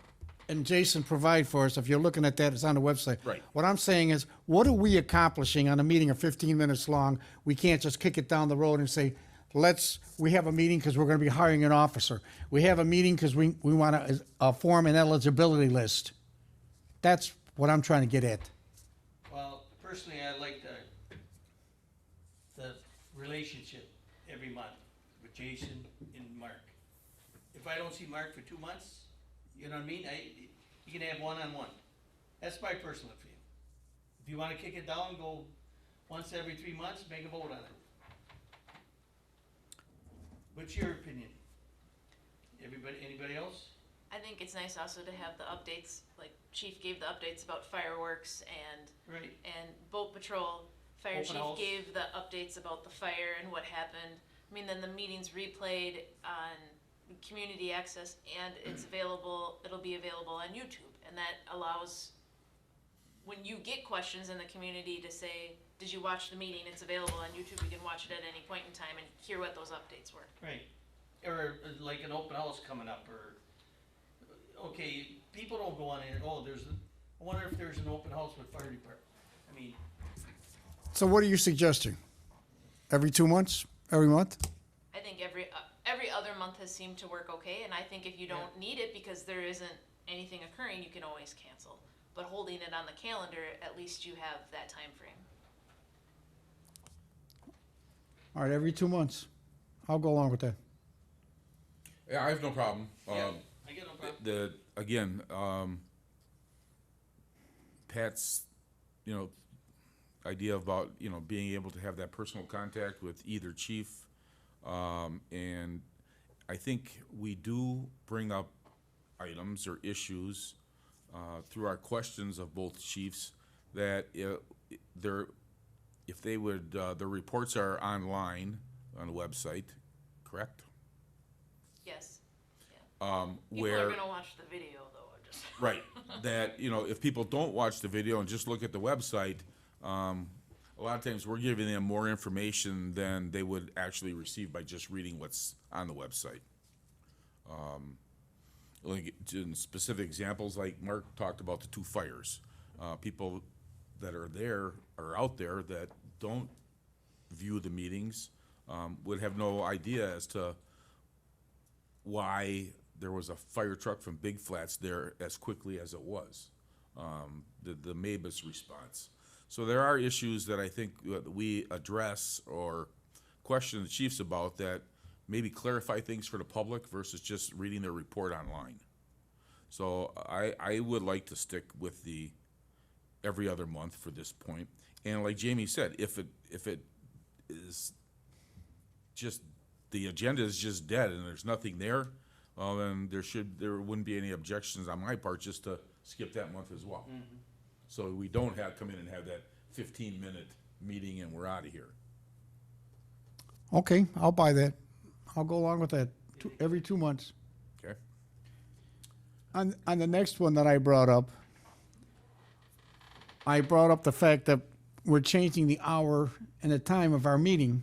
Speaker 2: and Jason provide for us, if you're looking at that, it's on the website.
Speaker 1: Right.
Speaker 2: What I'm saying is, what are we accomplishing on a meeting of 15 minutes long? We can't just kick it down the road and say, we have a meeting because we're gonna be hiring an officer. We have a meeting because we wanna form an eligibility list. That's what I'm trying to get at.
Speaker 3: Well, personally, I like the relationship every month with Jason and Mark. If I don't see Mark for 2 months, you know what I mean? You can have one-on-one. That's my personal opinion. If you wanna kick it down, go once every 3 months, make a vote on it. What's your opinion? Anybody else?
Speaker 5: I think it's nice also to have the updates, like Chief gave the updates about fireworks
Speaker 3: Right.
Speaker 5: and boat patrol. Fire
Speaker 3: Open
Speaker 5: chief
Speaker 3: house.
Speaker 5: gave the updates about the fire and what happened. I mean, then the meeting's replayed on community access and it'll be available on YouTube. And that allows, when you get questions in the community to say, did you watch the meeting? It's available on YouTube. You can watch it at any point in time and hear what those updates were.
Speaker 3: Right. Or like an open house coming up, or, okay, people don't go on there, I wonder if there's an open house with fire department. I mean,
Speaker 2: So what are you suggesting? Every 2 months? Every month?
Speaker 5: I think every other month has seemed to work okay, and I think if you don't need it because there isn't anything occurring, you can always cancel. But holding it on the calendar, at least you have that time frame.
Speaker 2: All right, every 2 months. I'll go along with that.
Speaker 1: Yeah, I have no problem.
Speaker 3: yeah, I get no problem.
Speaker 1: Again, Pat's, idea about, being able to have that personal contact with either chief, and I think we do bring up items or issues, through our questions of both chiefs, that if they would, the reports are online on the website, correct?
Speaker 5: Yes.
Speaker 1: Where.
Speaker 5: People are gonna watch the video though, just.
Speaker 1: Right, that, if people don't watch the video and just look at the website, a lot of times we're giving them more information than they would actually receive by just reading what's on the website. Like, in specific examples, like Mark talked about the 2 fires. People that are out there that don't view the meetings, would have no idea as to why there was a fire truck from Big Flats there as quickly as it was, the MABUS response. So there are issues that I think that we address or question the chiefs about that maybe clarify things for the public versus just reading their report online. So I would like to stick with the every other month for this point. And like Jamie said, if it is just, the agenda is just dead and there's nothing there, well, then there wouldn't be any objections on my part just to skip that month as well. So we don't come in and have that 15-minute meeting and we're out of here.
Speaker 2: Okay, I'll buy that. I'll go along with that, every 2 months.
Speaker 1: Okay?
Speaker 2: On the next one that I brought up the fact that we're changing the hour and the time of our meeting.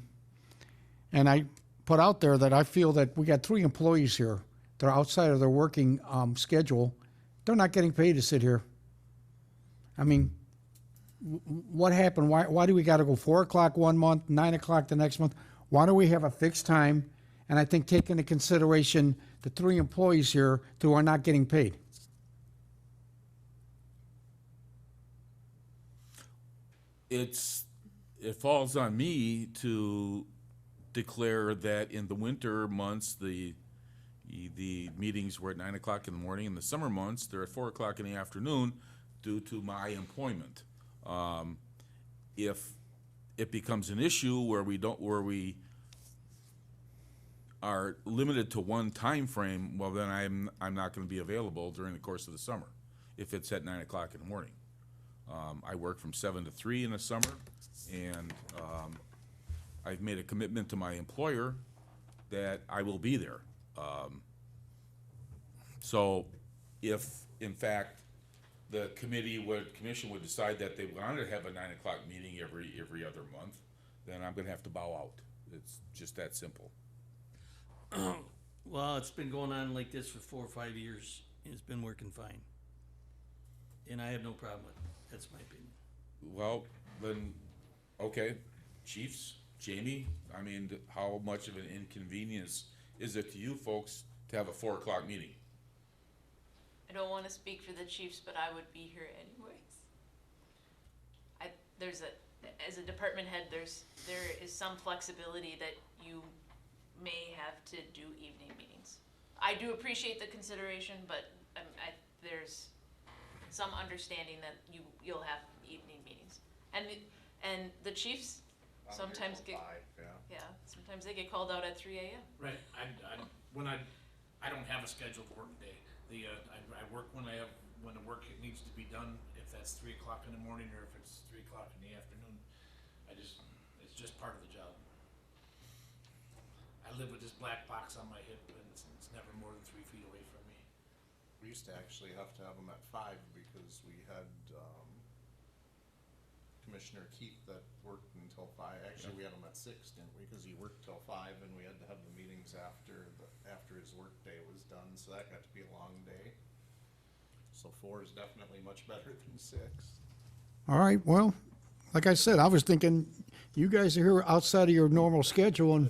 Speaker 2: And I put out there that I feel that we got 3 employees here. They're outside of their working schedule. They're not getting paid to sit here. I mean, what happened? Why do we got to go 4 o'clock one month, 9 o'clock the next month? Why don't we have a fixed time? And I think take into consideration the 3 employees here who are not getting paid.
Speaker 1: It falls on me to declare that in the winter months, the meetings were at 9 o'clock in the morning. In the summer months, they're at 4 o'clock in the afternoon due to my employment. If it becomes an issue where we are limited to one time frame, well, then I'm not going to be available during the course of the summer if it's at 9 o'clock in the morning. I work from 7 to 3 in the summer, and I've made a commitment to my employer that I will be there. So if, in fact, the commission would decide that they wanted to have a 9 o'clock meeting every other month, then I'm gonna have to bow out. It's just that simple.
Speaker 3: Well, it's been going on like this for 4 or 5 years, and it's been working fine. And I have no problem with it. That's my opinion.
Speaker 1: Well, then, okay, chiefs, Jamie, I mean, how much of an inconvenience is it to you folks to have a 4 o'clock meeting?
Speaker 5: I don't wanna speak for the chiefs, but I would be here anyways. As a department head, there is some flexibility that you may have to do evening meetings. I do appreciate the consideration, but there's some understanding that you'll have evening meetings. And the chiefs sometimes get, sometimes they get called out at 3 a.m.
Speaker 6: Right, I don't have a scheduled work day. I work when the work needs to be done, if that's 3 o'clock in the morning or if it's 3 o'clock in the afternoon. It's just part of the job. I live with this black box on my hip and it's never more than 3 feet away from me.
Speaker 7: We used to actually have to have them at 5 because we had, Commissioner Keith that worked until 5. Actually, we had him at 6, didn't we? Because he worked till 5 and we had to have the meetings after his work day was done, so that got to be a long day. So 4 is definitely much better than 6.
Speaker 2: All right, well, like I said, I was thinking you guys are here outside of your normal schedule, and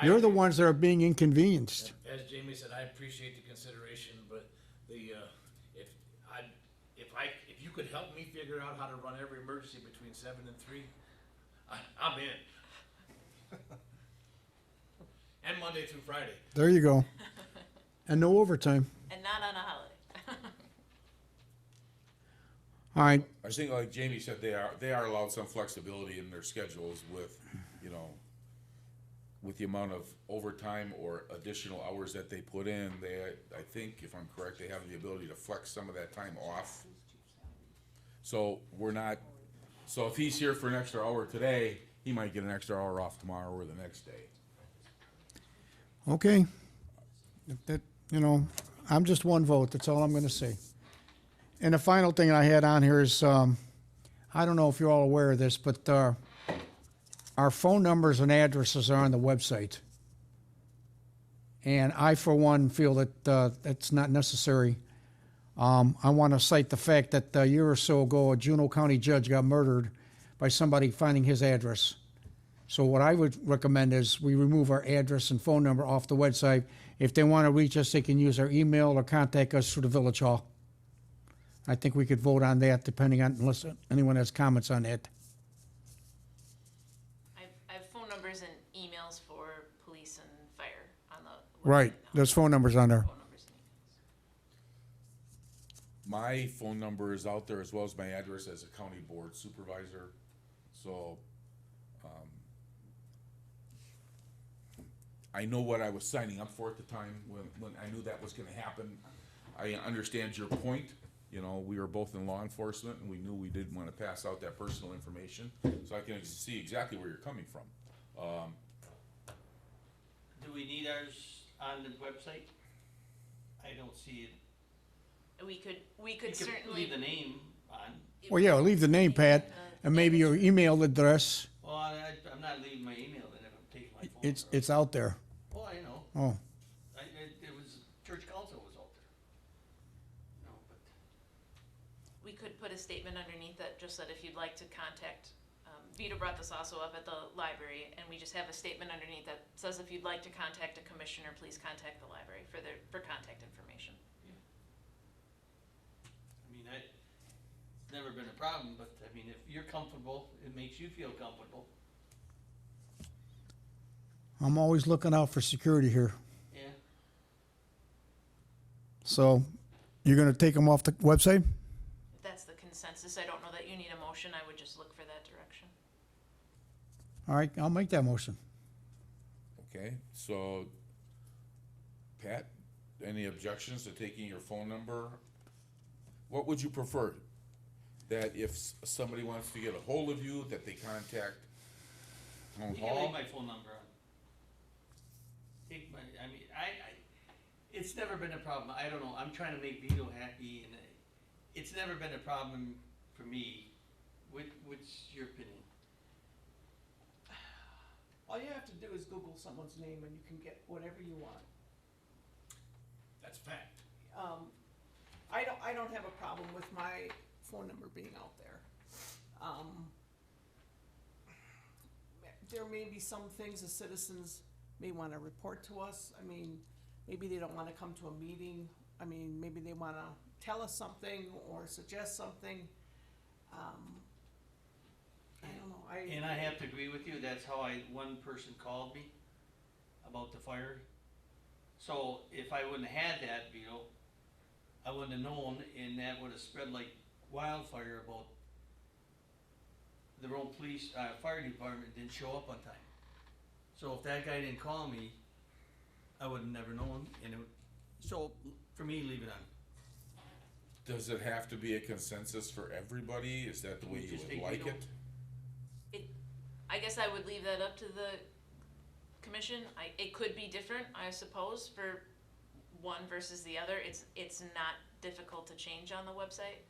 Speaker 2: you're the ones that are being inconvenienced.
Speaker 6: As Jamie said, I appreciate the consideration, but if you could help me figure out how to run every emergency between 7 and 3, I'm in. And Monday through Friday.
Speaker 2: There you go. And no overtime.
Speaker 5: And not on a holiday.
Speaker 2: All right,
Speaker 1: I think, like Jamie said, they are allowed some flexibility in their schedules with, with the amount of overtime or additional hours that they put in. I think, if I'm correct, they have the ability to flex some of that time off. So if he's here for an extra hour today, he might get an extra hour off tomorrow or the next day.
Speaker 2: okay. I'm just one vote, that's all I'm gonna say. And the final thing I had on here is, I don't know if you're all aware of this, but our phone numbers and addresses are on the website. And I, for one, feel that that's not necessary. I want to cite the fact that a year or so ago, a Juneau County judge got murdered by somebody finding his address. So what I would recommend is we remove our address and phone number off the website. If they want to reach us, they can use our email or contact us through the Village Hall. I think we could vote on that unless anyone has comments on that.
Speaker 5: I have phone numbers and emails for police and fire on the website
Speaker 2: Right,
Speaker 5: now.
Speaker 2: there's phone numbers on there.
Speaker 5: Phone numbers and emails.
Speaker 1: My phone number is out there as well as my address as a county board supervisor. So, I know what I was signing up for at the time when I knew that was gonna happen. I understand your point, You know, we were both in law enforcement, and we knew we didn't wanna pass out that personal information, so I can see exactly where you're coming from.
Speaker 3: Do we need ours on the website? I don't see it.
Speaker 5: We could
Speaker 3: You could
Speaker 5: certainly.
Speaker 3: leave the name on.
Speaker 2: Well, yeah, leave the name, Pat, and maybe your email address.
Speaker 3: Well, I'm not leaving my email, then if I'm taking my phone.
Speaker 2: It's out there.
Speaker 3: Oh, I know.
Speaker 2: Oh,
Speaker 3: It was, church council was out there. No, but,
Speaker 5: We could put a statement underneath that, just that if you'd like to contact, Vito brought this also up at the library, and we just have a statement underneath that says if you'd like to contact a commissioner, please contact the library for contact information.
Speaker 3: I mean, it's never been a problem, but I mean, if you're comfortable, it makes you feel comfortable.
Speaker 2: I'm always looking out for security here.
Speaker 3: Yeah.
Speaker 2: So, you're gonna take them off the website?
Speaker 5: If that's the consensus, I don't know that you need a motion, I would just look for that direction.
Speaker 2: All right, I'll make that motion.
Speaker 1: Okay, so, Pat, any objections to taking your phone number? What would you prefer? That if somebody wants to get a hold of you, that they contact town
Speaker 3: You can leave
Speaker 1: hall?
Speaker 3: my phone number on. I mean, it's never been a problem. I don't know, I'm trying to make Vito happy, and it's never been a problem for me. What's your opinion?
Speaker 4: All you have to do is Google someone's name and you can get whatever you want.
Speaker 6: That's fact.
Speaker 4: I don't have a problem with my phone number being out there. There may be some things the citizens may wanna report to us. I mean, maybe they don't wanna come to a meeting. I mean, maybe they wanna tell us something or suggest something. I don't know,
Speaker 3: And I have to agree with you, that's how one person called me about the fire. So if I wouldn't have had that, Vito, I wouldn't have known, and that would have spread like wildfire about the Rome Police, Fire Department didn't show up on time. So if that guy didn't call me, I would have never known, and so for me, leave it on.
Speaker 1: Does it have to be a consensus for everybody? Is that the way you
Speaker 3: Just
Speaker 1: would
Speaker 3: take
Speaker 1: like
Speaker 3: Vito.
Speaker 1: it?
Speaker 5: I guess I would leave that up to the commission. It could be different, I suppose, for one versus the other. It's not difficult to change on the website.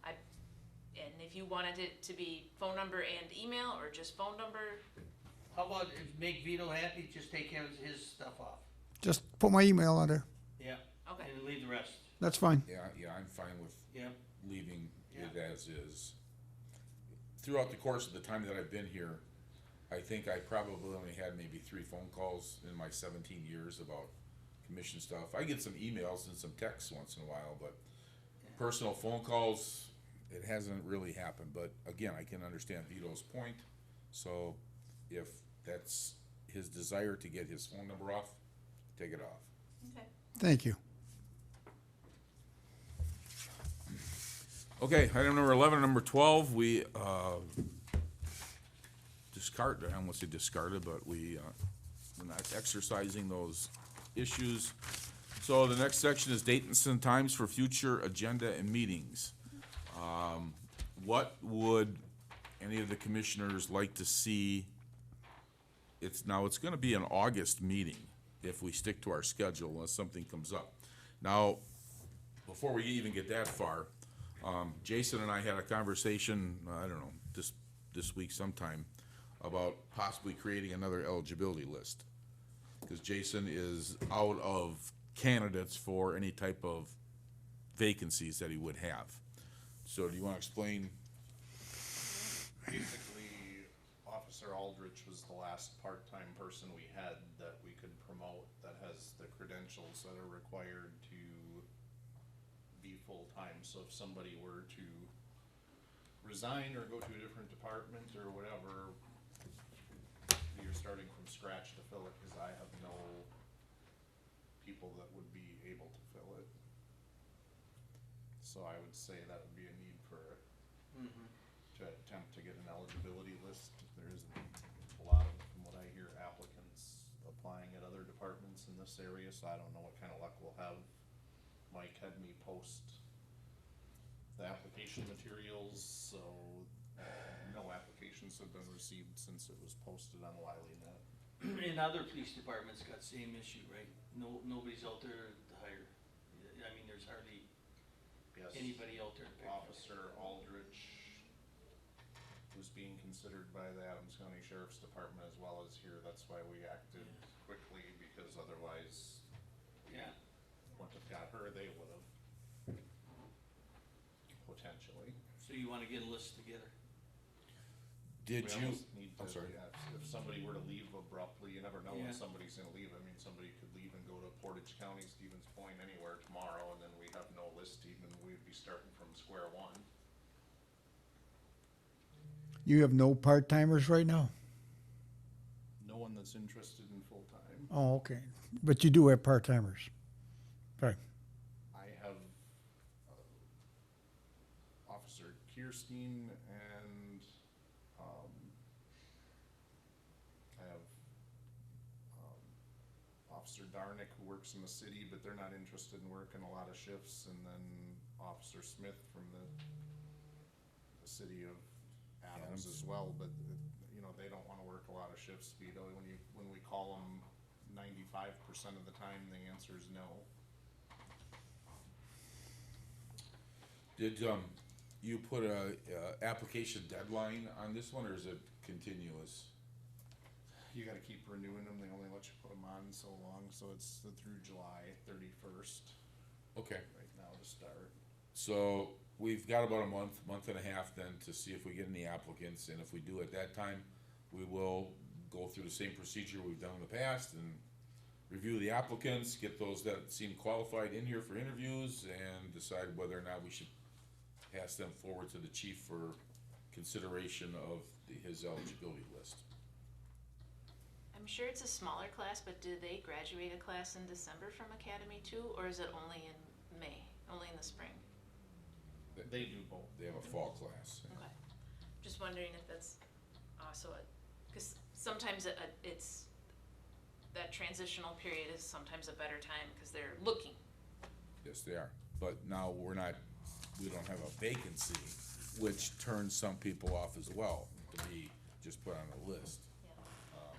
Speaker 5: And if you wanted it to be phone number and email, or just phone number,
Speaker 3: How about make Vito happy, just take his stuff off?
Speaker 2: Just put my email on there.
Speaker 3: Yeah.
Speaker 5: Okay.
Speaker 3: And leave the rest,
Speaker 2: That's fine.
Speaker 1: Yeah, I'm fine with
Speaker 3: yeah.
Speaker 1: leaving it
Speaker 3: Yeah.
Speaker 1: as is. Throughout the course of the time that I've been here, I think I probably only had maybe 3 phone calls in my 17 years about commission stuff. I get some emails and some texts once in a while, but personal phone calls, it hasn't really happened. But again, I can understand Vito's point, so if that's his desire to get his phone number off, take it off.
Speaker 5: okay.
Speaker 2: Thank you.
Speaker 1: Okay, item number 11, and number 12, we I almost said discarded, but we're not exercising those issues. So the next section is dates and times for future agenda and meetings. What would any of the commissioners like to see? It's gonna be an August meeting if we stick to our schedule unless something comes up. Now, before we even get that far, Jason and I had a conversation, I don't know, this week sometime, about possibly creating another eligibility list. Because Jason is out of candidates for any type of vacancies that he would have. So do you wanna explain?
Speaker 7: Basically, Officer Aldrich was the last part-time person we had that we could promote that has the credentials that are required to be full-time. So if somebody were to resign or go to a different department or whatever, you're starting from scratch to fill it, cause I have no people that would be able to fill it. So I would say that would be a need for to attempt to get an eligibility list. There isn't a lot of, from what I hear, applicants applying at other departments in this area, so I don't know what kind of luck we'll have. Mike had me post the application materials, so no applications have been received since it was posted on WileyNet.
Speaker 3: And other police departments got same issue, right? Nobody's out there to hire. I mean, there's hardly
Speaker 7: Yes.
Speaker 3: anybody out there to pick from.
Speaker 7: Officer Aldrich was being considered by the Adams County Sheriff's Department as well as here. That's why we acted quickly, because otherwise,
Speaker 3: Yeah,
Speaker 7: wouldn't have got her, they would have. Potentially.
Speaker 3: so you wanna get a list together?
Speaker 1: Did
Speaker 7: We
Speaker 1: you,
Speaker 7: almost need
Speaker 1: I'm
Speaker 7: to-
Speaker 1: sorry.
Speaker 7: yeah, if somebody were to leave abruptly, you never know when
Speaker 3: Yeah.
Speaker 7: somebody's gonna leave. I mean, somebody could leave and go to Portage County, Stevens Point, anywhere tomorrow, and then we have no listing, and we'd be starting from square one.
Speaker 2: You have no part-timers right now?
Speaker 7: No one that's interested in full-time.
Speaker 2: Oh, okay. But you do have part-timers. Right.
Speaker 7: I have Officer Kirstein and, I have, Officer Darnick, who works in the city, but they're not interested in working a lot of shifts, and then Officer Smith from the city of Adams as well, but, you know, they don't wanna work a lot of shifts, Vito. When we call them 95% of the time, the answer is no.
Speaker 1: did, you put a, application deadline on this one, or is it continuous?
Speaker 7: You gotta keep renewing them, they only let you put them on so long, so it's through July 31st
Speaker 1: Okay,
Speaker 7: right now to start.
Speaker 1: so we've got about a month and a half then to see if we get any applicants, and if we do at that time, we will go through the same procedure we've done in the past and review the applicants, get those that seem qualified in here for interviews, and decide whether or not we should pass them forward to the chief for consideration of his eligibility list.
Speaker 5: I'm sure it's a smaller class, but do they graduate a class in December from academy too, or is it only in May, only in the spring?
Speaker 7: They do both.
Speaker 1: They have a fall class.
Speaker 5: Okay, just wondering if that's also because sometimes it's, that transitional period is sometimes a better time, because they're looking.
Speaker 1: Yes, they are, but now we don't have a vacancy, which turns some people off as well, to be just put on a list,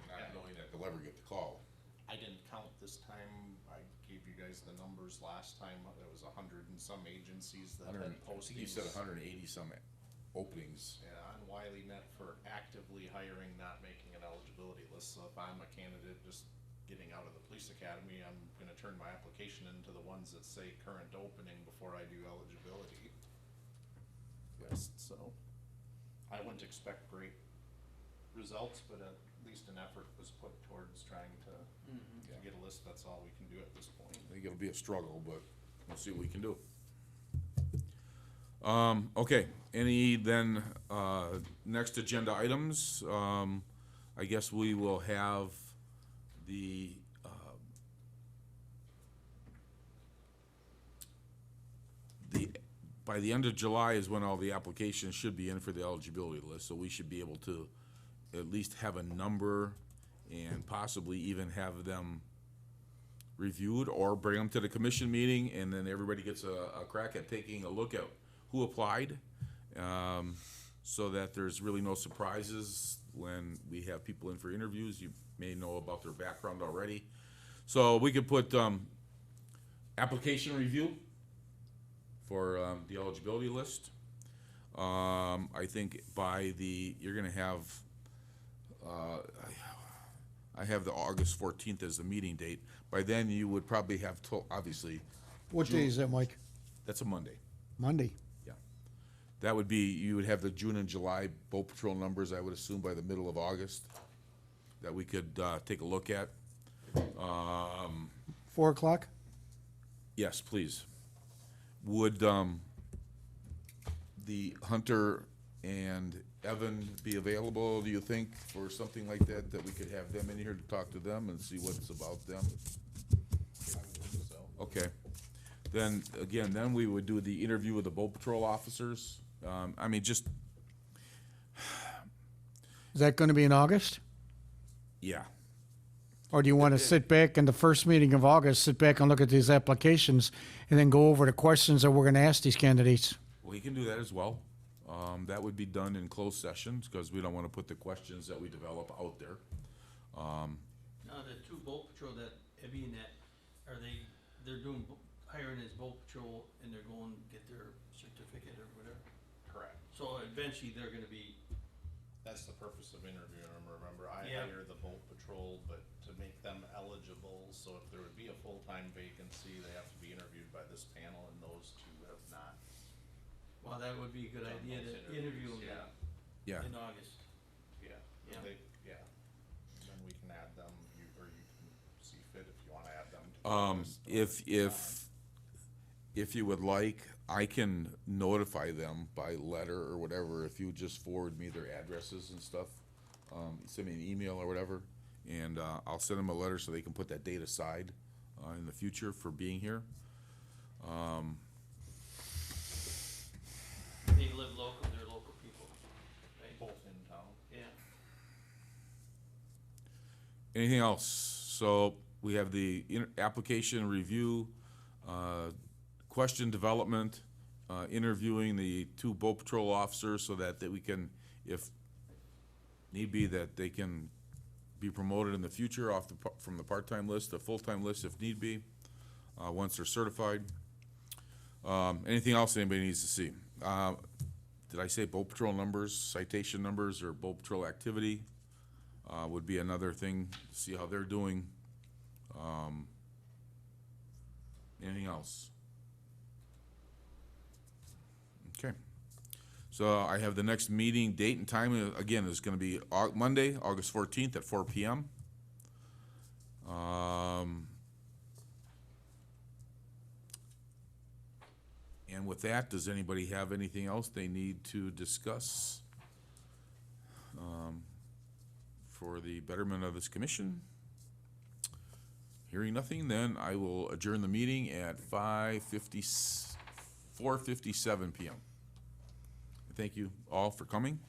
Speaker 1: not knowing that they'll ever get the call.
Speaker 7: I didn't count this time, I gave you guys the numbers last time, there was 100 and some agencies that had
Speaker 1: I think you
Speaker 7: postings.
Speaker 1: said 180 some openings.
Speaker 7: Yeah, on WileyNet for actively hiring, not making an eligibility list, so if I'm a candidate just getting out of the police academy, I'm gonna turn my application into the ones that say current opening before I do eligibility. Yes, so, I wouldn't expect great results, but at least an effort was put towards trying to get a list, that's all we can do at this point.
Speaker 1: I think it'll be a struggle, but we'll see what we can do. Okay, any then, next agenda items, I guess we will have by the end of July is when all the applications should be in for the eligibility list, so we should be able to at least have a number and possibly even have them reviewed or bring them to the commission meeting, and then everybody gets a crack at taking a look at who applied, so that there's really no surprises when we have people in for interviews. You may know about their background already. So we could put, application review for, the eligibility list. I think you're gonna have, I have the August 14th as the meeting date. By then, you would probably have obviously,
Speaker 2: What day is that, Mike?
Speaker 1: that's a Monday.
Speaker 2: Monday?
Speaker 1: Yeah. That would be, you would have the June and July boat patrol numbers, I would assume, by the middle of August, that we could, take a look at.
Speaker 2: 4 o'clock?
Speaker 1: Yes, please. Would, the Hunter and Evan be available, do you think, for something like that, that we could have them in here to talk to them and see what it's about them? Okay. Then, again, then we would do the interview with the boat patrol officers. I mean, just,
Speaker 2: Is that gonna be in August?
Speaker 1: yeah.
Speaker 2: Or do you wanna sit back in the first meeting of August, sit back and look at these applications, and then go over the questions that we're gonna ask these candidates?
Speaker 1: We can do that as well. That would be done in closed sessions, because we don't want to put the questions that we develop out there.
Speaker 3: Now, the two boat patrol that, Ebby and that, they're doing, hiring as boat patrol and they're going to get their certificate or whatever?
Speaker 7: Correct.
Speaker 3: So eventually they're gonna be,
Speaker 7: That's the purpose of interviewing them, remember, I
Speaker 3: Yeah.
Speaker 7: hire the boat patrol, but to make them eligible, so if there would be a full-time vacancy, they have to be interviewed by this panel, and those two have not.
Speaker 3: well, that would be a good
Speaker 7: done
Speaker 3: idea
Speaker 7: those
Speaker 3: to interview
Speaker 7: interviews,
Speaker 3: them
Speaker 1: Yeah,
Speaker 3: in August.
Speaker 7: Yeah,
Speaker 3: Yeah.
Speaker 7: yeah. Then we can add them, or you can see fit if you wanna add them. To the list or
Speaker 1: if you would like, I can notify them by letter or whatever, if you just forward me their addresses and stuff. Send me an email or whatever, and, I'll send them a letter so they can put that date aside, in the future for being here.
Speaker 3: They live local, they're local people, right?
Speaker 7: both in town.
Speaker 3: Yeah.
Speaker 1: Anything else? So we have the application review, question development, interviewing the two boat patrol officers so that we can, if need be, that they can be promoted in the future from the part-time list to full-time list if need be, once they're certified. Anything else anybody needs to see? Did I say boat patrol numbers, citation numbers, or boat patrol activity? Would be another thing, to see how they're doing. Anything else? Okay. So I have the next meeting date and time, again, is gonna be Monday, August 14th at 4 PM. And with that, does anybody have anything else they need to discuss for the betterment of this commission? Hearing nothing, then I will adjourn the meeting at 4:57 PM. Thank you all for coming.